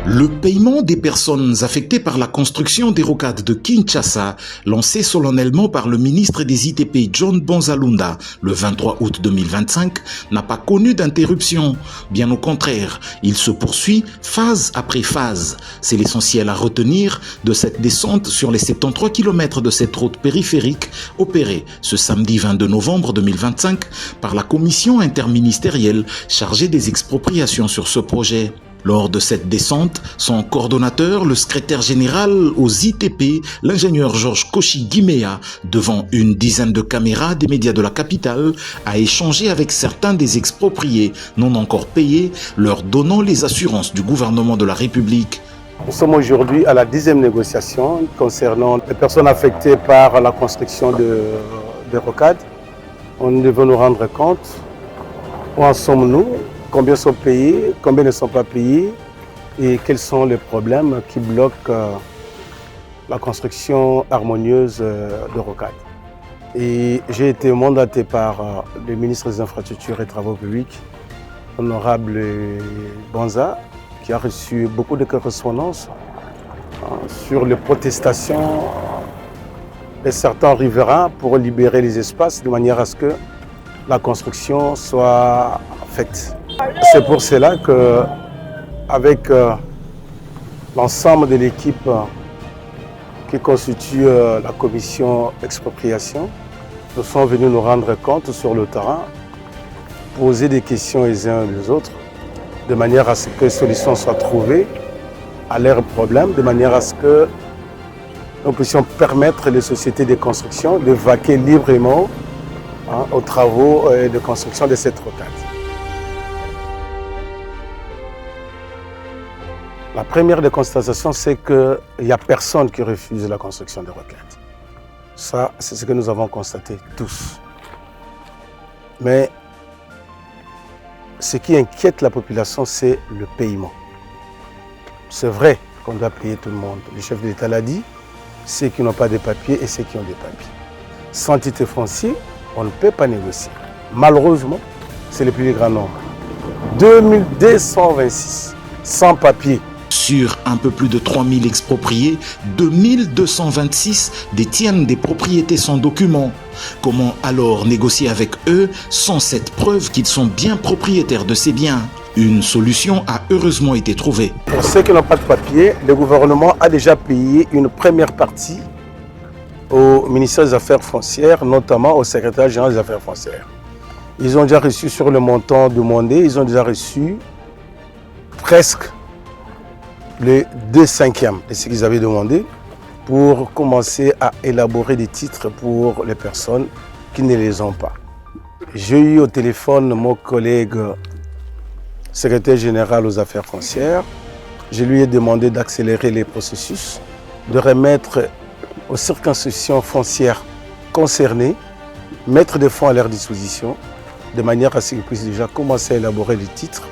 Le paiement des personnes affectées par la construction des rocades de Kinshasa, lancé solennellement par le ministre des ITP John Bonzalunda le 23 août 2025, n'a pas connu d'interruption. Bien au contraire, il se poursuit phase après phase. C'est l'essentiel à retenir de cette descente sur les 73 km de cette route périphérique opérée ce samedi 22 novembre 2025 par la commission interministérielle chargée des expropriations sur ce projet. Lors de cette descente, son coordonnateur, le secrétaire général aux ITP, l'ingénieur Georges Koshi Guimea, devant une dizaine de caméras des médias de la capitale, a échangé avec certains des expropriés non encore payés, leur donnant les assurances du gouvernement de la République. Nous sommes aujourd'hui à la 10e négociation concernant les personnes affectées par la construction des rocades. On devait nous rendre compte où en sommes-nous, combien sont payés, combien ne sont pas payés et quels sont les problèmes qui bloquent la construction harmonieuse de rocades. Et j'ai été mandaté par le ministre des Infrastructures et Travaux Publics, honorable Bonza, qui a reçu beaucoup de correspondances sur les protestations de certains riverains pour libérer les espaces de manière à ce que la construction soit faite. C'est pour cela qu'avec l'ensemble de l'équipe qui constitue la commission expropriation, nous sommes venus nous rendre compte sur le terrain, poser des questions les uns les autres, de manière à ce que solutions soient trouvées à leurs problèmes, de manière à ce que nous puissions permettre les sociétés de construction de vaquer librement aux travaux de construction de cette rocade. La première des constatations, c'est qu'il n'y a personne qui refuse la construction des rocades. Ça, c'est ce que nous avons constaté tous. Mais ce qui inquiète la population, c'est le paiement. C'est vrai qu'on doit payer tout le monde. Le chef de l'État l'a dit, ceux qui n'ont pas de papiers et ceux qui ont des papiers. Sans titre foncier, on ne peut pas négocier. Malheureusement, c'est le plus grand nombre. 2226 sans papiers. Sur un peu plus de 3000 expropriés, 2226 détiennent des propriétés sans document. Comment alors négocier avec eux sans cette preuve qu'ils sont bien propriétaires de ces biens? Une solution a heureusement été trouvée. Pour ceux qui n'ont pas de papier, le gouvernement a déjà payé une première partie au ministère des Affaires foncières, notamment au secrétaire général des Affaires foncières. Ils ont déjà reçu sur le montant demandé, ils ont déjà reçu presque les 2/5 de ce qu'ils avaient demandé pour commencer à élaborer des titres pour les personnes qui ne les ont pas. J'ai eu au téléphone mon collègue secrétaire général aux affaires foncières. Je lui ai demandé d'accélérer les processus, de remettre aux circonscriptions foncières concernées, mettre des fonds à leur disposition, de manière à ce qu'ils puissent déjà commencer à élaborer des titres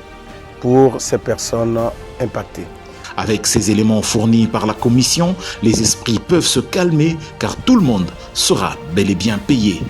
pour ces personnes impactées. Avec ces éléments fournis par la commission, les esprits peuvent se calmer car tout le monde sera bel et bien payé.